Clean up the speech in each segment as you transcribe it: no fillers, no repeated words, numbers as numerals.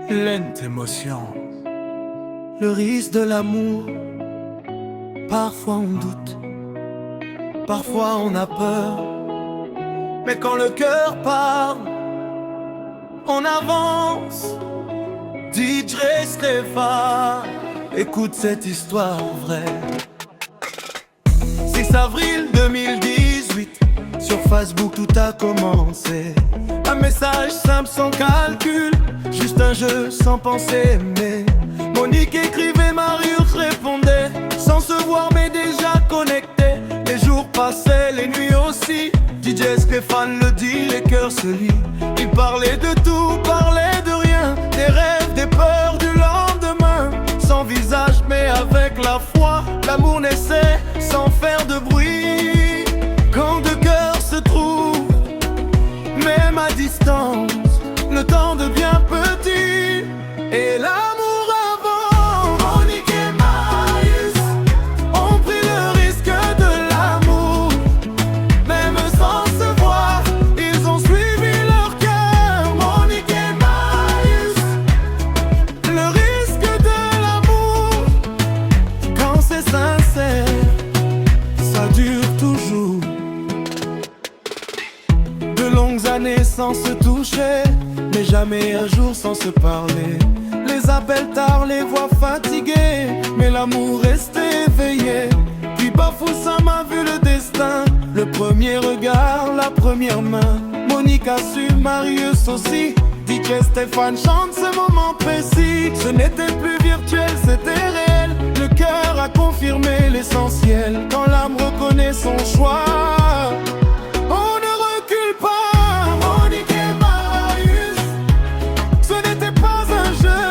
lente émotion. Le risque de l'amour, parfois on doute, parfois on a peur. Mais quand le cœur parle, on avance. DJ Stéphane, écoute cette histoire vraie. 6 avril 2018, sur Facebook tout a commencé. Un message simple sans calcul, juste un jeu sans penser aimer. Monique écrivait, Marius répondait, sans se voir mais déjà connecté. Les jours passaient, les nuits aussi. DJ Stéphane le dit, les cœurs se lient. Il parlait de tout, parlait de rien, des rêves, des peurs du lendemain. Sans visage mais avec la foi, l'amour naissait sans faire de bruit. Quand deux cœurs se trouvent, même à distance, le temps devient petit et l'amour avance. Monique et Marius ont pris le risque de l'amour. Même sans se voir, ils ont suivi leur cœur. Monique et Marius, le risque de l'amour, quand c'est sincère, ça dure toujours. De longues années sans se toucher, mais jamais un jour sans se parler. Les appels tard, les voix fatiguées, mais l'amour restait éveillé. Puis Bafoussam a vu le destin, le premier regard, la première main. Monique a su, Marius aussi. DJ Stéphane chante ce moment précis. Ce n'était plus virtuel, c'était réel. Le cœur a confirmé l'essentiel. Quand l'âme reconnaît son choix, on ne recule pas. Monique et Marius, ce n'était pas un jeu.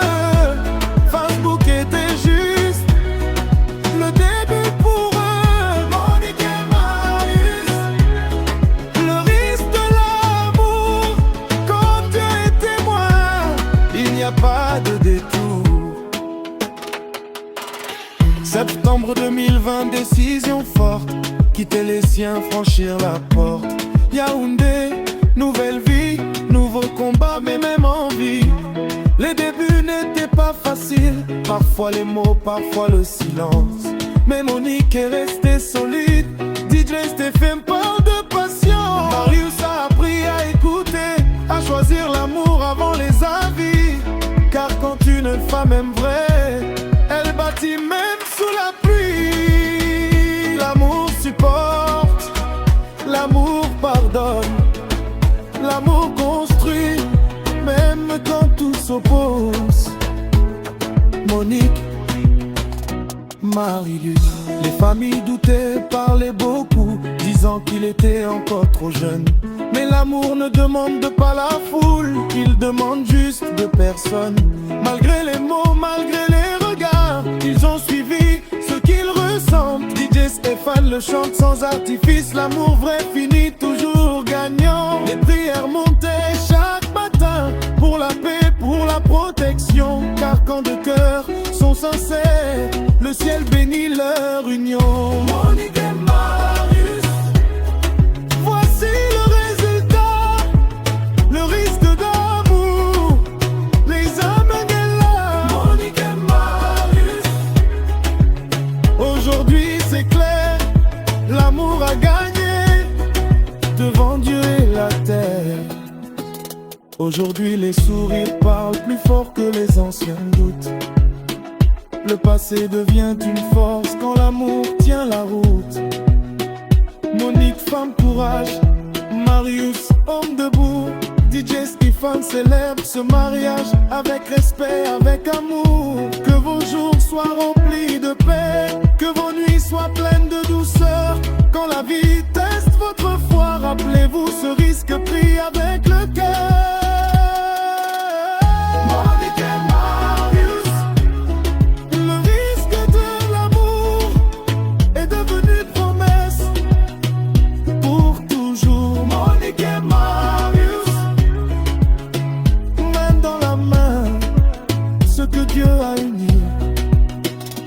Facebook était juste le début pour eux. Monique et Marius, le risque de l'amour, quand Dieu est témoin, il n'y a pas de détour. Septembre 2020, décision forte, quitter les siens, franchir la porte. Yaoundé, nouvelle vie, nouveau combat, mais même envie. Les débuts n'étaient pas faciles, parfois les mots, parfois le silence. Mais Monique est restée solide, DJ Stéphane parle de passion. Marius a appris à écouter, à choisir l'amour avant les avis. Car quand une femme aime vrai, elle bâtit même sous la pluie. L'amour supporte, l'amour pardonne, l'amour construit, même quand tout s'oppose. Monique, Marius, les familles doutaient, parlaient beaucoup, disant qu'il était encore trop jeune. Mais l'amour ne demande pas la foule, il demande juste de personne. Malgré les mots, malgré les regards, ils ont suivi ce qu'ils ressentent. DJ Stéphane le chante sans artifice, l'amour vrai finit toujours gagnant. Les prières montaient chaque matin, pour la paix, pour la protection. Car quand deux cœurs sont sincères, le ciel bénit leur union. Monique et Marius, voici le résultat, le risque d'amour, les âmes là. Monique et Marius, aujourd'hui c'est clair, l'amour a gagné devant Dieu et la terre. Aujourd'hui les sourires parlent plus fort que les anciens doutes. Le passé devient une force quand l'amour tient la route. Monique, femme courage, Marius, homme debout. DJ Stéphane célèbre ce mariage avec respect, avec amour. Que vos jours soient remplis de paix, que vos nuits soient pleines de douceur. Quand la vie teste votre foi, rappelez-vous ce risque pris avec le cœur. Dieu a uni,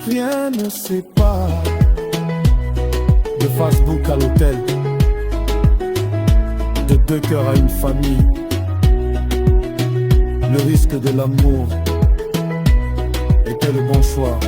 rien ne sépare. De Facebook à l'hôtel, de deux cœurs à une famille, le risque de l'amour était le bon choix.